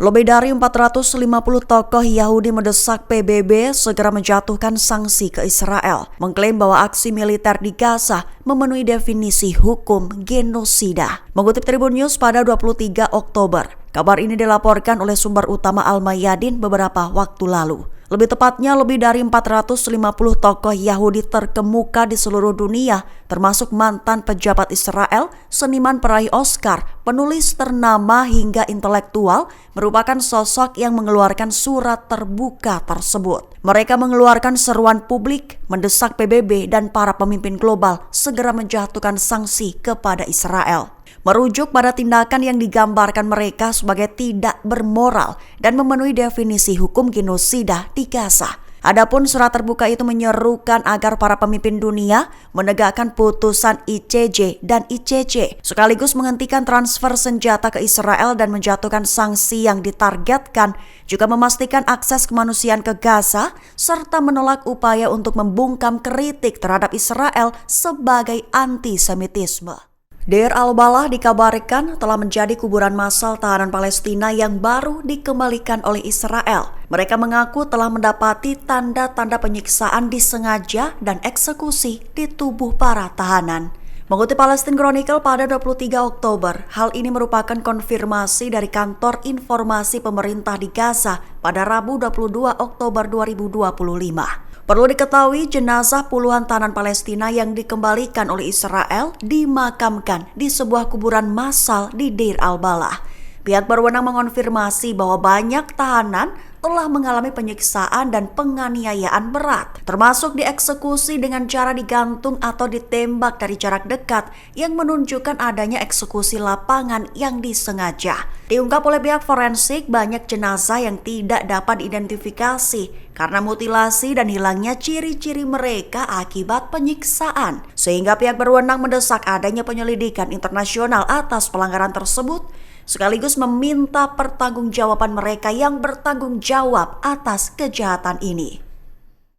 Lebih dari 450 tokoh Yahudi mendesak PBB segera menjatuhkan sanksi ke Israel, mengklaim bahwa aksi militer di Gaza memenuhi definisi hukum genosida. Mengutip Tribun News pada 23 Oktober, kabar ini dilaporkan oleh sumber utama Al-Mayadin beberapa waktu lalu. Lebih tepatnya, lebih dari 450 tokoh Yahudi terkemuka di seluruh dunia, termasuk mantan pejabat Israel, seniman peraih Oscar, penulis ternama hingga intelektual, merupakan sosok yang mengeluarkan surat terbuka tersebut. Mereka mengeluarkan seruan publik, mendesak PBB dan para pemimpin global segera menjatuhkan sanksi kepada Israel. Merujuk pada tindakan yang digambarkan mereka sebagai tidak bermoral dan memenuhi definisi hukum genosida di Gaza. Adapun surat terbuka itu menyerukan agar para pemimpin dunia menegakkan putusan ICJ dan ICC, sekaligus menghentikan transfer senjata ke Israel dan menjatuhkan sanksi yang ditargetkan, juga memastikan akses kemanusiaan ke Gaza, serta menolak upaya untuk membungkam kritik terhadap Israel sebagai antisemitisme. Deir al-Balah dikabarkan telah menjadi kuburan massal tahanan Palestina yang baru dikembalikan oleh Israel. Mereka mengaku telah mendapati tanda-tanda penyiksaan disengaja dan eksekusi di tubuh para tahanan. Mengutip Palestine Chronicle pada 23 Oktober, hal ini merupakan konfirmasi dari Kantor Informasi Pemerintah di Gaza pada Rabu 22 Oktober 2025. Perlu diketahui, jenazah puluhan tahanan Palestina yang dikembalikan oleh Israel dimakamkan di sebuah kuburan massal di Deir al-Balah. Pihak berwenang mengonfirmasi bahwa banyak tahanan telah mengalami penyiksaan dan penganiayaan berat, termasuk dieksekusi dengan cara digantung atau ditembak dari jarak dekat yang menunjukkan adanya eksekusi lapangan yang disengaja. Diungkap oleh pihak forensik, banyak jenazah yang tidak dapat diidentifikasi karena mutilasi dan hilangnya ciri-ciri mereka akibat penyiksaan, sehingga pihak berwenang mendesak adanya penyelidikan internasional atas pelanggaran tersebut, sekaligus meminta pertanggungjawaban mereka yang bertanggung jawab atas kejahatan ini.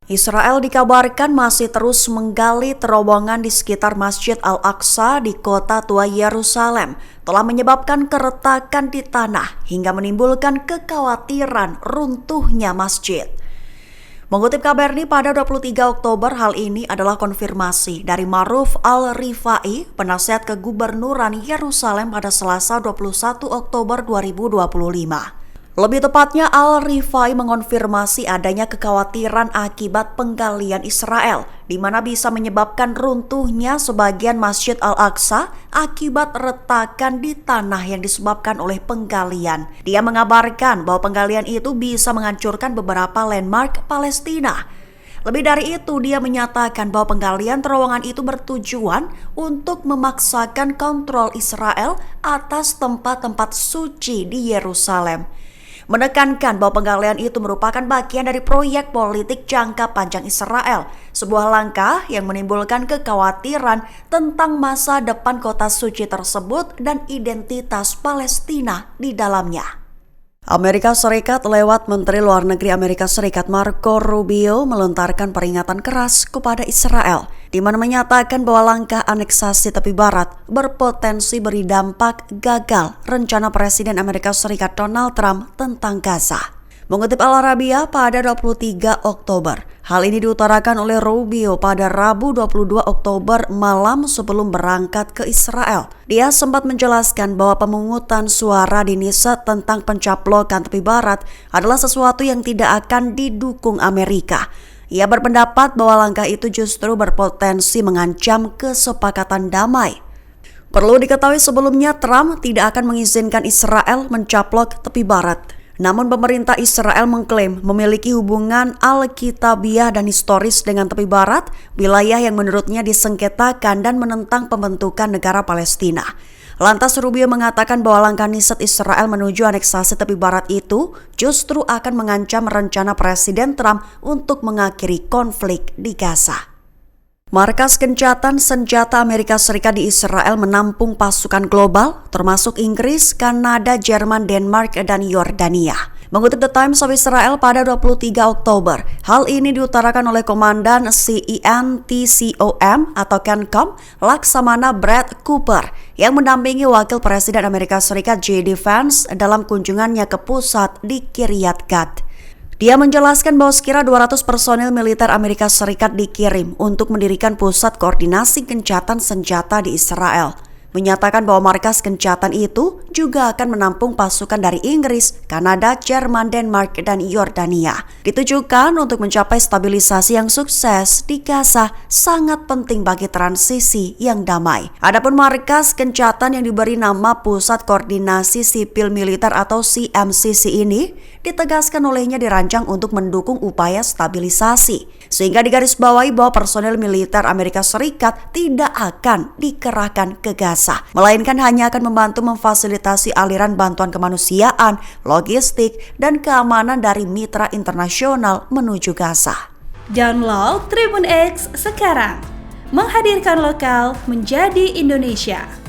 Israel dikabarkan masih terus menggali terowongan di sekitar Masjid Al-Aqsa di kota tua Yerusalem, telah menyebabkan keretakan di tanah hingga menimbulkan kekhawatiran runtuhnya masjid. Mengutip Kabarni pada 23 Oktober, hal ini adalah konfirmasi dari Maruf Al-Rifai, penasihat kegubernuran Yerusalem pada Selasa 21 Oktober 2025. Lebih tepatnya, Al-Rifai mengonfirmasi adanya kekhawatiran akibat penggalian Israel, di mana bisa menyebabkan runtuhnya sebagian Masjid Al-Aqsa akibat retakan di tanah yang disebabkan oleh penggalian. Dia mengabarkan bahwa penggalian itu bisa menghancurkan beberapa landmark Palestina. Lebih dari itu, dia menyatakan bahwa penggalian terowongan itu bertujuan untuk memaksakan kontrol Israel atas tempat-tempat suci di Yerusalem. Menekankan bahwa penggalian itu merupakan bagian dari proyek politik jangka panjang Israel, sebuah langkah yang menimbulkan kekhawatiran tentang masa depan kota suci tersebut dan identitas Palestina di dalamnya. Amerika Serikat lewat Menteri Luar Negeri Amerika Serikat Marco Rubio melontarkan peringatan keras kepada Israel, di mana menyatakan bahwa langkah aneksasi tepi barat berpotensi beri dampak gagal rencana Presiden Amerika Serikat Donald Trump tentang Gaza. Mengutip Al Arabiya pada 23 Oktober, hal ini diutarakan oleh Rubio pada Rabu 22 Oktober malam sebelum berangkat ke Israel. Dia sempat menjelaskan bahwa pemungutan suara di Nisa tentang pencaplokan tepi barat adalah sesuatu yang tidak akan didukung Amerika. Ia berpendapat bahwa langkah itu justru berpotensi mengancam kesepakatan damai. Perlu diketahui sebelumnya, Trump tidak akan mengizinkan Israel mencaplok tepi barat. Namun pemerintah Israel mengklaim memiliki hubungan alkitabiah dan historis dengan tepi barat, wilayah yang menurutnya disengketakan dan menentang pembentukan negara Palestina. Lantas Rubio mengatakan bahwa langkah niat Israel menuju aneksasi tepi barat itu justru akan mengancam rencana Presiden Trump untuk mengakhiri konflik di Gaza. Markas gencatan senjata Amerika Serikat di Israel menampung pasukan global termasuk Inggris, Kanada, Jerman, Denmark, dan Yordania. Mengutip The Times of Israel pada 23 Oktober, hal ini diutarakan oleh Komandan CENTCOM atau CENTCOM Laksamana Brad Cooper yang mendampingi Wakil Presiden Amerika Serikat J.D. Vance dalam kunjungannya ke pusat di Kiryat Gat. Dia menjelaskan bahwa sekira 200 personil militer Amerika Serikat dikirim untuk mendirikan pusat koordinasi gencatan senjata di Israel. Menyatakan bahwa markas gencatan itu juga akan menampung pasukan dari Inggris, Kanada, Jerman, Denmark, dan Yordania. Ditujukan untuk mencapai stabilisasi yang sukses di Gaza sangat penting bagi transisi yang damai. Adapun markas gencatan yang diberi nama Pusat Koordinasi Sipil Militer atau CMCC ini ditegaskan olehnya dirancang untuk mendukung upaya stabilisasi, sehingga digarisbawahi bahwa personel militer Amerika Serikat tidak akan dikerahkan ke Gaza, melainkan hanya akan membantu memfasilitasi aliran bantuan kemanusiaan, logistik, dan keamanan dari mitra internasional menuju Gaza. Download Tribun X sekarang, menghadirkan lokal menjadi Indonesia.